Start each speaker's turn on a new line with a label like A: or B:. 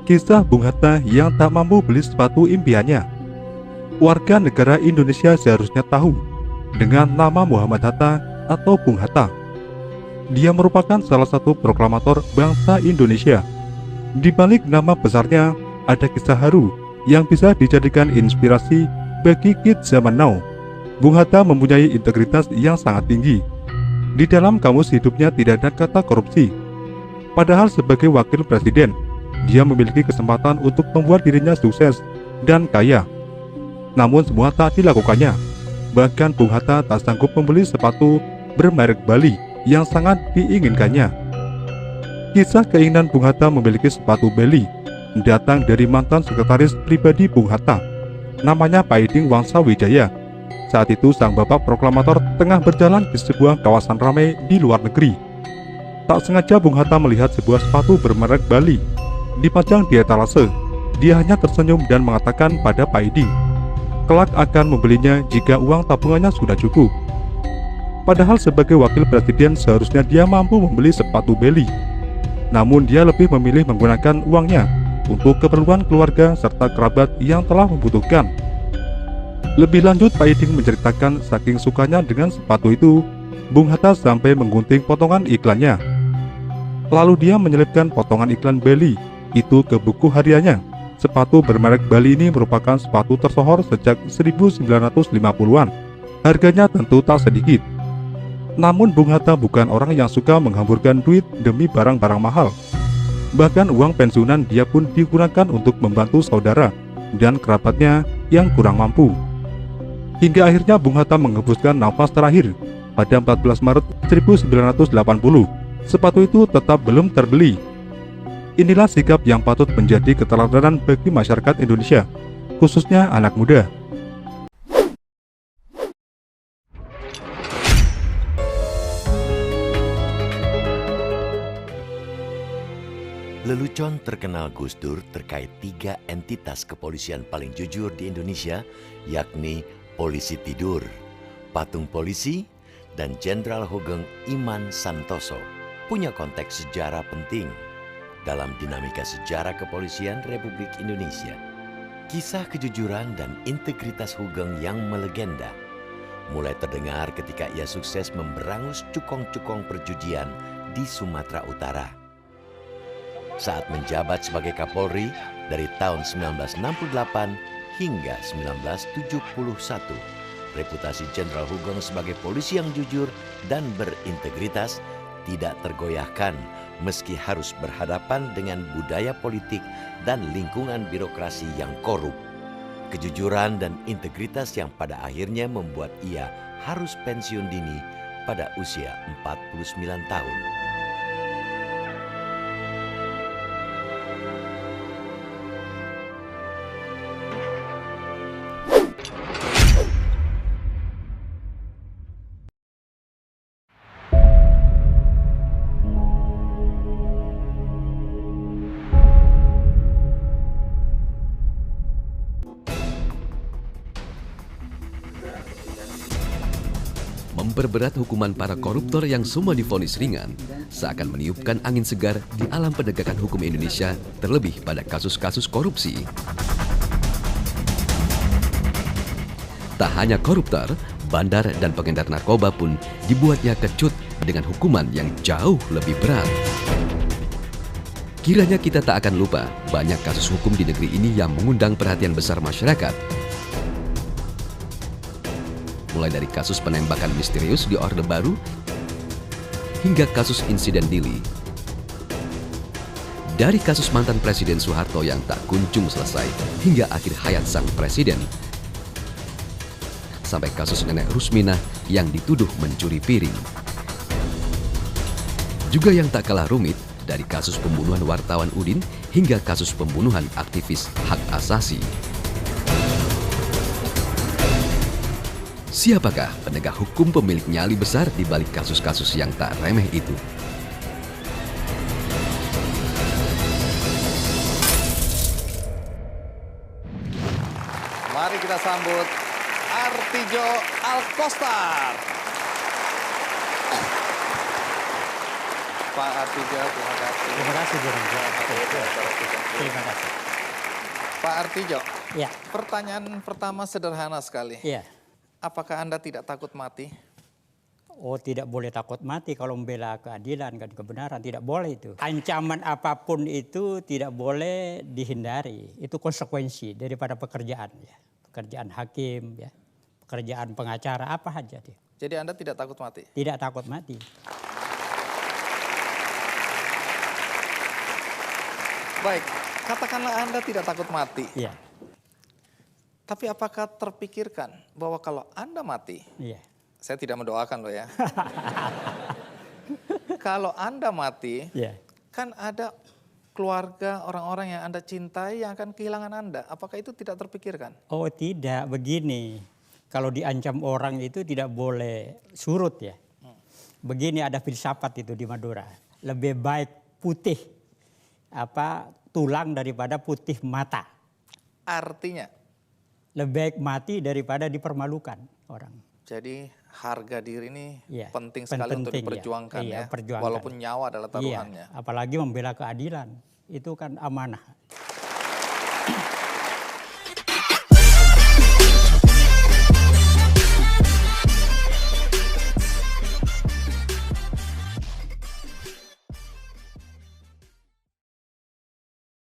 A: Kisah Bung Hatta yang tak mampu beli sepatu impiannya. Warga negara Indonesia seharusnya tahu dengan nama Muhammad Hatta atau Bung Hatta. Dia merupakan salah satu proklamator bangsa Indonesia. Di balik nama besarnya, ada kisah haru yang bisa dijadikan inspirasi bagi kids zaman now. Bung Hatta mempunyai integritas yang sangat tinggi. Di dalam kamus hidupnya tidak ada kata korupsi. Padahal sebagai wakil presiden, dia memiliki kesempatan untuk membuat dirinya sukses dan kaya. Namun semua tak dilakukannya. Bahkan Bung Hatta tak sanggup membeli sepatu bermerek Bali yang sangat diinginkannya. Kisah keinginan Bung Hatta memiliki sepatu Bali datang dari mantan sekretaris pribadi Bung Hatta, namanya Pak Iding Wangsa Wijaya. Saat itu sang bapak proklamator tengah berjalan di sebuah kawasan ramai di luar negeri. Tak sengaja Bung Hatta melihat sebuah sepatu bermerek Bali dipajang di etalase. Dia hanya tersenyum dan mengatakan pada Pak Iding, kelak akan membelinya jika uang tabungannya sudah cukup. Padahal sebagai wakil presiden seharusnya dia mampu membeli sepatu Bali. Namun dia lebih memilih menggunakan uangnya untuk keperluan keluarga serta kerabat yang telah membutuhkan. Lebih lanjut, Pak Iding menceritakan saking sukanya dengan sepatu itu, Bung Hatta sampai menggunting potongan iklannya. Lalu dia menyelipkan potongan iklan Bali itu ke buku hariannya. Sepatu bermerek Bali ini merupakan sepatu tersohor sejak 1950-an. Harganya tentu tak sedikit. Namun Bung Hatta bukan orang yang suka menghamburkan duit demi barang-barang mahal. Bahkan uang pensiunan dia pun digunakan untuk membantu saudara dan kerabatnya yang kurang mampu. Hingga akhirnya Bung Hatta menghembuskan nafas terakhir pada 14 Maret 1980. Sepatu itu tetap belum terbeli. Inilah sikap yang patut menjadi keteladanan bagi masyarakat Indonesia, khususnya anak muda.
B: Lelucon terkenal Gus Dur terkait 3 entitas kepolisian paling jujur di Indonesia, yakni Polisi Tidur, Patung Polisi, dan Jenderal Hugeng Iman Santoso, punya konteks sejarah penting dalam dinamika sejarah kepolisian Republik Indonesia. Kisah kejujuran dan integritas Hugeng yang melegenda mulai terdengar ketika ia sukses memberangus cukong-cukong perjudian di Sumatera Utara. Saat menjabat sebagai Kapolri dari tahun 1968 hingga 1971, reputasi Jenderal Hugeng sebagai polisi yang jujur dan berintegritas tidak tergoyahkan meski harus berhadapan dengan budaya politik dan lingkungan birokrasi yang korup. Kejujuran dan integritas yang pada akhirnya membuat ia harus pensiun dini pada usia 49 tahun.
C: Memperberat hukuman para koruptor yang semua divonis ringan seakan meniupkan angin segar di alam penegakan hukum Indonesia, terlebih pada kasus-kasus korupsi. Tak hanya koruptor, bandar dan pengedar narkoba pun dibuatnya kecut dengan hukuman yang jauh lebih berat. Kiranya kita tak akan lupa banyak kasus hukum di negeri ini yang mengundang perhatian besar masyarakat. Mulai dari kasus penembakan misterius di Orde Baru hingga kasus insiden Dili. Dari kasus mantan Presiden Soeharto yang tak kunjung selesai hingga akhir hayat sang presiden, sampai kasus nenek Rusminah yang dituduh mencuri piring. Juga yang tak kalah rumit, dari kasus pembunuhan wartawan Udin hingga kasus pembunuhan aktivis hak asasi. Siapakah penegak hukum pemilik nyali besar di balik kasus-kasus yang tak remeh itu?
D: Mari kita sambut Artijo Alkostar. Pak Artijo, terima kasih.
E: Terima kasih, Bung. Terima kasih.
D: Pak Artijo,
E: Ya,
D: pertanyaan pertama sederhana sekali.
E: ya.
D: Apakah Anda tidak takut mati?
E: Oh, tidak boleh takut mati kalau membela keadilan dan kebenaran. Tidak boleh itu. Ancaman apapun itu tidak boleh dihindari. Itu konsekuensi daripada pekerjaan. Ya. Pekerjaan hakim, ya. Pekerjaan pengacara, apa saja.
D: Jadi Anda tidak takut mati?
E: Tidak takut mati.
D: Baik, katakanlah Anda tidak takut mati.
E: Iya,
D: Tapi apakah terpikirkan bahwa kalau Anda mati,
E: iya.
D: saya tidak mendoakan loh ya. Kalau Anda mati,
E: Iya.
D: kan ada keluarga orang-orang yang Anda cintai yang akan kehilangan Anda. Apakah itu tidak terpikirkan?
E: Oh tidak, begini. Kalau diancam orang itu tidak boleh surut ya. Begini ada filsafat itu di Madura. Lebih baik putih tulang daripada putih mata.
D: Artinya,
E: Lebih baik mati daripada dipermalukan orang.
D: jadi harga diri ini
E: Iya,
D: penting sekali untuk
E: penting, ya.
D: diperjuangkan
E: Iya,
D: ya.
E: perjuangkan.
D: Walaupun nyawa adalah taruhannya.
E: Iya, apalagi membela keadilan. Itu kan amanah.